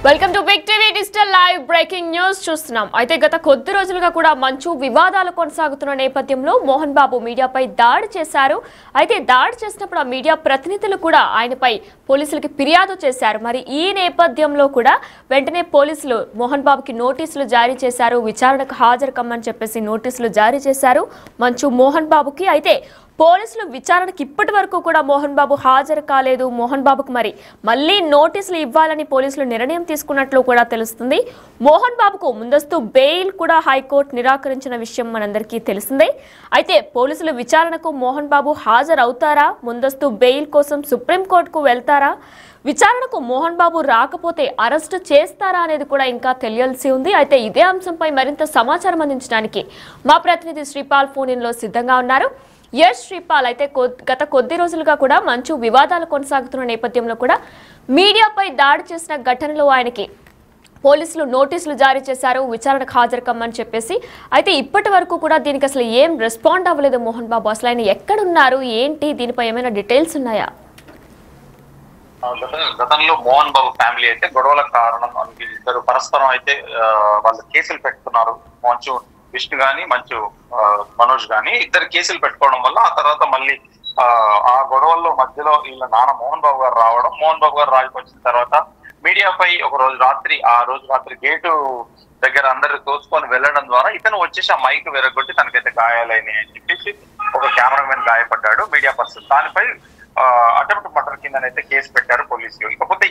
Welcome to Big TV digital live breaking news చూస్తున్నాం. అయితే గత కొద్ది రోజులుగా కూడా మంచు వివాదాలు కొనసాగుతున్న నేపథ్యంలో మోహన్ బాబు మీడియాపై దాడి చేశారు. అయితే దాడి చేసినప్పుడు ఆ మీడియా ప్రతినిధులు కూడా ఆయనపై పోలీసులకు ఫిర్యాదు చేశారు. మరి ఈ నేపథ్యంలో కూడా వెంటనే పోలీసులు మోహన్ బాబుకి నోటీసులు జారీ చేశారు. విచారణకు హాజరు కమ్మని చెప్పేసి నోటీసులు జారీ చేశారు మంచు మోహన్ బాబుకి. అయితే పోలీసులు విచారణకు ఇప్పటి వరకు కూడా మోహన్ బాబు హాజరు కాలేదు. మోహన్ బాబుకు మరి మళ్ళీ నోటీసులు ఇవ్వాలని పోలీసులు నిర్ణయం తీసుకున్నట్లు కూడా తెలుస్తుంది. మోహన్ బాబుకు ముందస్తు బెయిల్ కూడా హైకోర్టు నిరాకరించిన విషయం మనందరికీ తెలిసిందే. అయితే పోలీసులు విచారణకు మోహన్ బాబు హాజరవుతారా, ముందస్తు బెయిల్ కోసం సుప్రీంకోర్టుకు వెళ్తారా, విచారణకు మోహన్ బాబు రాకపోతే అరెస్టు చేస్తారా అనేది కూడా ఇంకా తెలియాల్సి ఉంది. అయితే ఇదే అంశంపై మరింత సమాచారం అందించడానికి మా ప్రతినిధి శ్రీపాల్ ఫోన్ ఇన్ లో సిద్ధంగా ఉన్నారు. ఎస్ శ్రీపాల్, అయితే గత కొద్ది రోజులుగా కూడా మంచు వివాదాలు కొనసాగుతున్న నేపథ్యంలో కూడా మీడియాపై దాడి చేసిన ఘటనలో ఆయనకి పోలీసులు నోటీసులు జారీ చేశారు, విచారణకు హాజరు కమ్మని చెప్పేసి. అయితే ఇప్పటి వరకు కూడా దీనికి అసలు ఏం రెస్పాండ్ అవ్వలేదు మోహన్ బాబు. అసలు ఆయన ఎక్కడున్నారు, ఏంటి, దీనిపై ఏమైనా డీటెయిల్స్ ఉన్నాయా? గతంలో మోహన్ బాబు ఫ్యామిలీ అయితే గొడవల కారణం ఇద్దరు పరస్పరం అయితే వాళ్ళు కేసులు పెట్టుకున్నారు. మంచు విష్ణు గాని మంచు మనోజ్ గాని ఇద్దరు కేసులు పెట్టుకోవడం వల్ల ఆ తర్వాత మళ్ళీ ఆ గొడవల్లో మధ్యలో వీళ్ళ నాన్న మోహన్ బాబు గారు రావడం, మోహన్ బాబు గారు రాజుకు వచ్చిన తర్వాత మీడియాపై ఆ రోజు రాత్రి గేటు దగ్గర అందరు తోసుకొని వెళ్ళడం ద్వారా ఇతను వచ్చేసి ఆ మైక్ విరగొట్టి తనకైతే గాయాలైనాయి అని చెప్పేసి ఒక కెమెరామెన్ గాయపడ్డాడు మీడియా పర్సన్. దానిపై అటెంప్ట్ మర్డర్ కిందనైతే కేసు పెట్టారు పోలీసులు. ఇకపోతే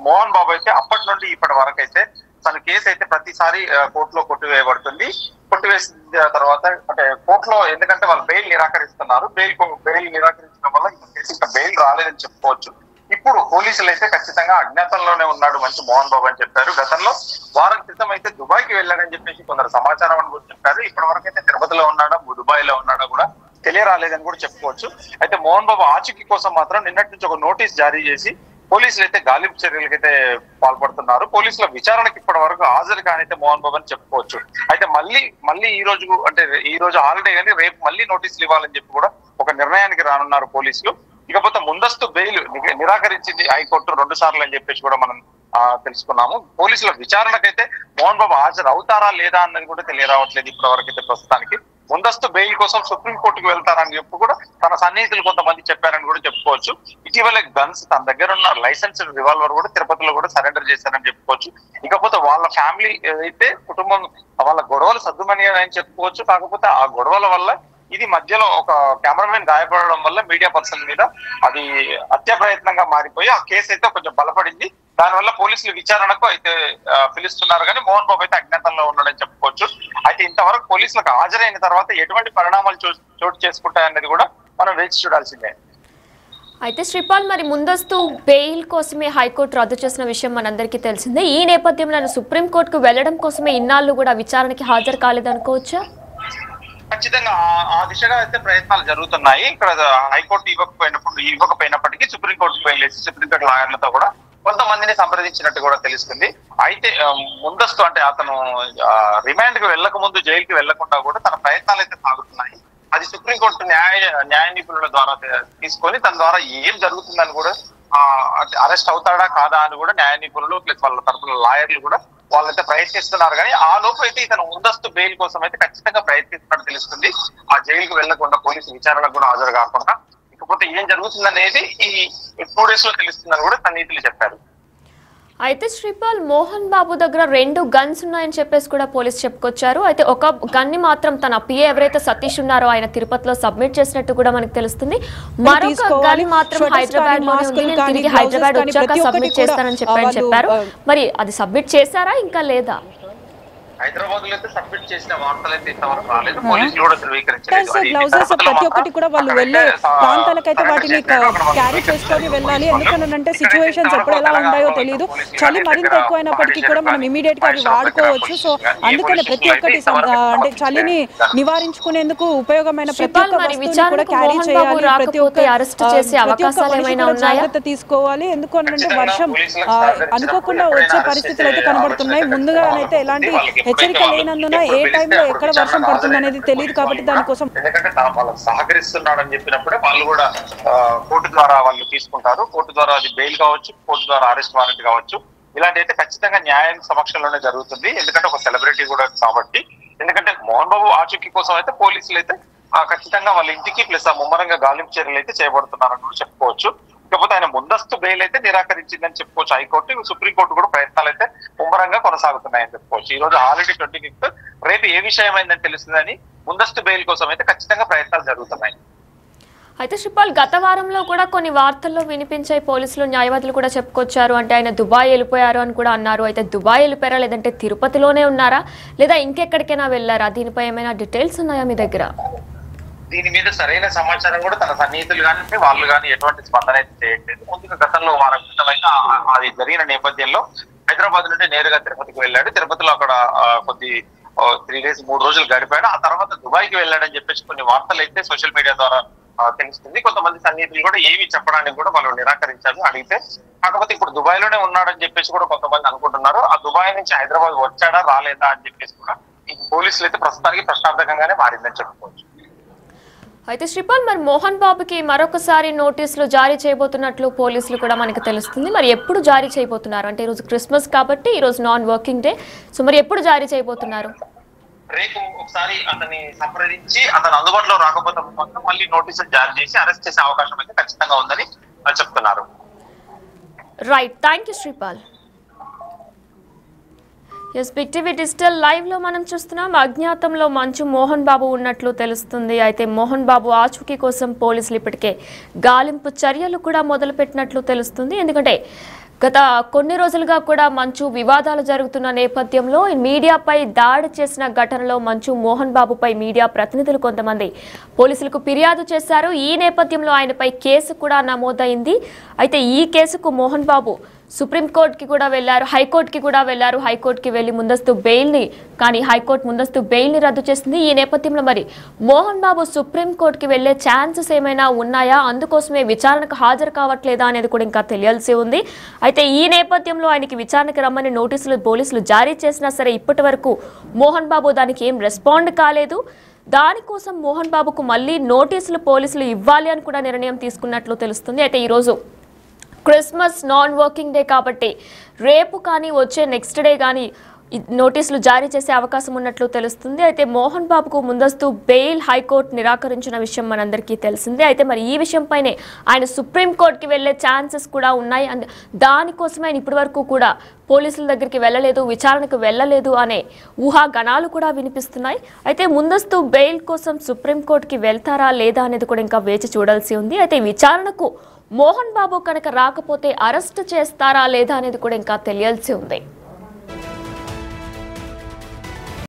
మోహన్ బాబు అయితే అప్పటి నుండి ఇప్పటి వరకు అయితే తన కేసు అయితే ప్రతిసారి కోర్టులో కొట్టివేయబడుతుంది. కొట్టివేసిన తర్వాత అంటే కోర్టులో ఎందుకంటే వాళ్ళు బెయిల్ నిరాకరిస్తున్నారు. బెయిల్ నిరాకరించడం వల్ల కేసు ఇంకా బెయిల్ రాలేదని చెప్పుకోవచ్చు. ఇప్పుడు పోలీసులు అయితే ఖచ్చితంగా అజ్ఞాతంలోనే ఉన్నాడు మంచి మోహన్ బాబు అని చెప్పారు. గతంలో వారం క్రితం అయితే దుబాయ్కి వెళ్ళాడని చెప్పేసి కొందరు సమాచారం అని కూడా చెప్పారు. ఇప్పటి వరకు అయితే తిరుపతిలో ఉన్నాడా దుబాయ్ లో ఉన్నాడా కూడా తెలియరాలేదని కూడా చెప్పుకోవచ్చు. అయితే మోహన్ బాబు ఆచూకీ కోసం మాత్రం నిన్నటి నుంచి ఒక నోటీస్ జారీ చేసి పోలీసులు అయితే గాలింపు చర్యలకైతే పాల్పడుతున్నారు. పోలీసుల విచారణకు ఇప్పటి వరకు హాజరు కానైతే మోహన్ బాబు అని చెప్పుకోవచ్చు. అయితే మళ్ళీ ఈ రోజు హాలిడే కానీ రేపు మళ్ళీ నోటీసులు ఇవ్వాలని చెప్పి కూడా ఒక నిర్ణయానికి రానున్నారు పోలీసులు. ఇకపోతే ముందస్తు బెయిల్ నిరాకరించింది హైకోర్టు 2 సార్లు అని చెప్పేసి కూడా మనం తెలుసుకున్నాము. పోలీసుల విచారణకైతే మోహన్ బాబు హాజరు అవుతారా లేదా అన్నది కూడా తెలియరావట్లేదు ఇప్పటి వరకు అయితే. ప్రస్తుతానికి ముందస్తు బెయిల్ కోసం సుప్రీంకోర్టుకు వెళ్తారని చెప్పి కూడా తన సన్నిహితులు కొంతమంది చెప్పారని కూడా చెప్పుకోవచ్చు. ఇటీవల గన్స్ తన దగ్గర ఉన్న లైసెన్స్డ్ రివాల్వర్ కూడా తిరుపతిలో కూడా సరెండర్ చేశారని చెప్పుకోవచ్చు. ఇకపోతే వాళ్ళ ఫ్యామిలీ అయితే కుటుంబం వాళ్ళ గొడవలు సద్దుమనియని చెప్పుకోవచ్చు. కాకపోతే ఆ గొడవల వల్ల ఇది మధ్యలో ఒక కెమెరామెన్ గాయపడడం వల్ల మీడియా పర్సన్ మీద అది హత్య ప్రయత్నంగా మారిపోయి ఆ కేసు అయితే కొంచెం బలపడింది. దానివల్ల పోలీసులు విచారణకు అయితే పిలుస్తున్నారు కానీ మోహన్ బాబు అయితే అజ్ఞాతంలో ఉన్నాడని చెప్పుకోవచ్చు. అయితే ఇంతవరకు పోలీసులకు హాజరైన తర్వాత ఎటువంటి పరిణామాలు చోటు చేసుకుంటాయన్నది కూడా మనం వేచి చూడాల్సిందే. అయితే శ్రీపాల్, మరి ముందస్తు బెయిల్ కోసమే హైకోర్టు రద్దు చేసిన విషయం మనందరికీ తెలిసిందే. ఈ నేపథ్యంలో సుప్రీంకోర్టుకు వెళ్లడం కోసమే ఇన్నాళ్ళు కూడా విచారణకి హాజరు కాలేదనుకోవచ్చా? ఖచ్చితంగా ఆ దిశగా అయితే ప్రయత్నాలు జరుగుతున్నాయి. ఇక్కడ హైకోర్టు ఇవ్వకపోయినప్పటికీ సుప్రీంకోర్టుకు వెళ్ళేసి సుప్రీంకోర్టు లాయర్లతో కూడా కొంతమందిని సంప్రదించినట్టు కూడా తెలుస్తుంది. అయితే ముందస్తు అంటే అతను రిమాండ్ కి వెళ్ళక ముందు జైలుకి వెళ్లకుండా కూడా తన ప్రయత్నాలు అయితే సాగుతున్నాయి. అది సుప్రీంకోర్టు న్యాయ నిపుణుల ద్వారా తీసుకొని తన ద్వారా ఏం జరుగుతుందని కూడా అరెస్ట్ అవుతాడా కాదా అని కూడా న్యాయ నిపుణులు ప్లస్ వాళ్ళ తరపున లాయర్లు కూడా వాళ్ళైతే ప్రయత్నిస్తున్నారు. కానీ ఆ లోపు అయితే ఇతను ముందస్తు బెయిల్ కోసం అయితే ఖచ్చితంగా ప్రయత్నిస్తున్నట్టు తెలుస్తుంది. ఆ జైలుకు వెళ్లకుండా పోలీసు విచారణకు కూడా హాజరు కాకుండా. ఇకపోతే ఏం జరుగుతుందనేది ఈ 2 days లో తెలుస్తుందని కూడా సన్నిహితులు చెప్పారు. అయితే శ్రీపాల్, మోహన్ బాబు దగ్గర 2 గన్స్ ఉన్నాయని చెప్పేసి కూడా పోలీసు చెప్పుకొచ్చారు. అయితే ఒక గన్ని మాత్రం తన పిఏ ఎవరైతే సతీష్ ఉన్నారో ఆయన తిరుపతిలో సబ్మిట్ చేసినట్టు కూడా మనకు తెలుస్తుంది. మరొక గన్ మాత్రం హైదరాబాద్ లోనే ఉంది, నేను తిరిగి హైదరాబాద్ వచ్చాక సబ్మిట్ చేస్తానని చెప్పారు. మరి అది సబ్మిట్ చేశారా ఇంకా లేదా? హైదరాబాద్ లో అయితే సబ్మిట్ చేసిన వార్తలు అయితే ఇంతవరకు రాలేదు. పోలీసులు కూడా ధృవీకరించలేదు. ప్రతి ఒక్కటి కూడా వాళ్ళు వెళ్ళే ప్రాంతాలకైతే వాటిని క్యారీ చేసుకొని వెళ్ళాలి. ఎందుకంటే సిచ్యువేషన్స్ ఎప్పుడు ఎలా ఉంటాయో తెలియదు. చలి మరింత ఎక్కువైనప్పటికీ కూడా మనం ఇమీడియట్ గా అవి వాడుకోవచ్చు. సో అందుకని ప్రతి ఒక్కటి అంటే చలిని నివారించుకునేందుకు ఉపయోగమైన ప్రతి ఒక్క వస్తువుని కూడా క్యారీ చేయాలి. ప్రతి ఒక్క జాగ్రత్త తీసుకోవాలి. ఎందుకంటే వర్షం అనుకోకుండా వచ్చే పరిస్థితులు అయితే కనబడుతున్నాయి. ముందుగానైతే ఎలాంటి హెచ్చరిక లేనందున ఏ టైంలో ఎక్కడ వర్షం పడుతుంది అనేది తెలియదు. కాబట్టి దానికోసం ఎందుకంటే వాళ్ళకి సహకరిస్తున్నాడని చెప్పినప్పుడే వాళ్ళు కూడా కోర్టు ద్వారా వాళ్ళు తీసుకుంటారు. కోర్టు ద్వారా అది బెయిల్ కావచ్చు, కోర్టు ద్వారా అరెస్ట్ వారెంట్ కావచ్చు. ఇలాంటి అయితే ఖచ్చితంగా న్యాయం సమక్షంలోనే జరుగుతుంది. ఎందుకంటే ఒక సెలబ్రిటీ కూడా కాబట్టి. ఎందుకంటే మోహన్ బాబు ఆచూకీ కోసం అయితే పోలీసులు అయితే ఖచ్చితంగా వాళ్ళ ఇంటికి ప్లస్ ముమ్మరంగా గాలింపు చర్యలు అయితే చేయబడుతున్నారని కూడా చెప్పుకోవచ్చు. కాకపోతే ఆయన ముందస్తు బెయిల్ అయితే నిరాకరించిందని చెప్పుకోవచ్చు హైకోర్టు. సుప్రీంకోర్టు కూడా ప్రయత్నాలు అయితే ముమ్మరంగా కొనసాగుతున్నాయని చెప్పుకోవచ్చు. ఈ రోజు ఆల్రెడీ 25th, రేపు ఏ విషయం అయిందని తెలుస్తుందని ముందస్తు బెయిల్ కోసం అయితే ఖచ్చితంగా ప్రయత్నాలు జరుగుతున్నాయి. అయితే శ్రీపాల్, గత వారంలో కూడా కొన్ని వార్తల్లో వినిపించాయి, పోలీసులు న్యాయవాదులు కూడా చెప్పుకొచ్చారు, అంటే ఆయన దుబాయ్ వెళ్ళిపోయారు అని కూడా అన్నారు. అయితే దుబాయ్ వెళ్ళిపోయారా, లేదంటే తిరుపతిలోనే ఉన్నారా, లేదా ఇంకెక్కడికైనా వెళ్ళారా? దీనిపై ఏమైనా డీటెయిల్స్ ఉన్నాయా మీ దగ్గర? దీని మీద సరైన సమాచారం కూడా తన సన్నిహితులు కానీ వాళ్ళు కానీ ఎటువంటి స్పందన అయితే చేయట్లేదు. ముందుగా గతంలో వారం క్రితం అయితే అది జరిగిన నేపథ్యంలో హైదరాబాద్ నుండి నేరుగా తిరుపతికి వెళ్ళాడు. తిరుపతిలో అక్కడ కొద్ది 3 days 3 రోజులు గడిపాడు. ఆ తర్వాత దుబాయ్కి వెళ్ళాడని చెప్పేసి కొన్ని వార్తలు అయితే సోషల్ మీడియా ద్వారా తెలుస్తుంది. కొంతమంది సన్నిహితులు కూడా ఏమి చెప్పడానికి కూడా వాళ్ళు నిరాకరించారు అడిగితే. కాకపోతే ఇప్పుడు దుబాయ్ లోనే ఉన్నాడని చెప్పేసి కూడా కొంతమంది అనుకుంటున్నారు. ఆ దుబాయ్ నుంచి హైదరాబాద్ వచ్చాడా రాలేదా అని చెప్పేసి కూడా పోలీసులు అయితే ప్రస్తుతానికి ప్రశ్నార్థకంగానే మారిందని చెప్పుకోవచ్చు. అయితే శ్రీపాల్, మరి మోహన్ బాబుకి మరొకసారి నోటీసులు జారీ చేయబోతున్నట్లు పోలీసులు కూడా మనకు తెలుస్తుంది. మరి ఎప్పుడు జారీ చేయబోతున్నారు? అంటే ఈరోజు క్రిస్మస్ కాబట్టి ఈరోజు నాన్ వర్కింగ్ డే, సో మరి ఎప్పుడు జారీ చేయబోతున్నారు? రేపు ఒకసారి అతన్ని సంప్రదించి అతను అందుబాటులో రాకపోతే మాత్రం మళ్ళీ నోటీసులు జారీ చేసి అరెస్ట్ చేసే అవకాశం అయితే ఖచ్చితంగా ఉందని చెప్తున్నారు. Right, thank you Sripal. Yes, Big TV digital live లో మనం చూస్తున్నాం, అజ్ఞాతంలో మంచు మోహన్ బాబు ఉన్నట్లు తెలుస్తుంది. అయితే మోహన్ బాబు ఆచూకీ కోసం పోలీసులు ఇప్పటికే గాలింపు చర్యలు కూడా మొదలుపెట్టినట్లు తెలుస్తుంది. ఎందుకంటే గత కొన్ని రోజులుగా కూడా మంచు వివాదాలు జరుగుతున్న నేపథ్యంలో మీడియాపై దాడి చేసిన ఘటనలో మంచు మోహన్ బాబుపై మీడియా ప్రతినిధులు కొంతమంది పోలీసులకు ఫిర్యాదు చేశారు. ఈ నేపథ్యంలో ఆయనపై కేసు కూడా నమోదైంది. అయితే ఈ కేసుకు మోహన్ బాబు సుప్రీంకోర్టుకి కూడా వెళ్లారు, హైకోర్టుకి కూడా వెళ్లారు. హైకోర్టుకి వెళ్లి ముందస్తు బెయిల్ని, కానీ హైకోర్టు ముందస్తు బెయిల్ని రద్దు చేసింది. ఈ నేపథ్యంలో మరి మోహన్ బాబు సుప్రీంకోర్టుకి వెళ్లే ఛాన్సెస్ ఏమైనా ఉన్నాయా, అందుకోసమే విచారణకు హాజరు కావట్లేదా అనేది కూడా ఇంకా తెలియాల్సి ఉంది. అయితే ఈ నేపథ్యంలో ఆయనకి విచారణకు రమ్మని నోటీసులు పోలీసులు జారీ చేసినా సరే ఇప్పటి వరకు మోహన్ బాబు దానికి ఏం రెస్పాండ్ కాలేదు. దానికోసం మోహన్ బాబుకు మళ్ళీ నోటీసులు పోలీసులు ఇవ్వాలి అని కూడా నిర్ణయం తీసుకున్నట్లు తెలుస్తుంది. అయితే ఈరోజు క్రిస్మస్ నాన్ వర్కింగ్ డే కాబట్టి రేపు కానీ వచ్చే నెక్స్ట్ డే కానీ నోటీసులు జారీ చేసే అవకాశం ఉన్నట్లు తెలుస్తుంది. అయితే మోహన్ బాబుకు ముందస్తు బెయిల్ హైకోర్టు నిరాకరించిన విషయం మనందరికీ తెలిసిందే. అయితే మరి ఈ విషయంపైనే ఆయన సుప్రీంకోర్టుకి వెళ్లే ఛాన్సెస్ కూడా ఉన్నాయి. దానికోసమే ఆయన ఇప్పటి వరకు కూడా పోలీసుల దగ్గరికి వెళ్ళలేదు, విచారణకు వెళ్ళలేదు అనే ఊహాగానాలు కూడా వినిపిస్తున్నాయి. అయితే ముందస్తు బెయిల్ కోసం సుప్రీంకోర్టుకి వెళ్తారా లేదా అనేది కూడా ఇంకా వేచి చూడాల్సి ఉంది. అయితే విచారణకు మోహన్ బాబు కనుక రాకపోతే అరెస్ట్ చేస్తారా లేదా అనేది కూడా ఇంకా తెలియాల్సి ఉంది.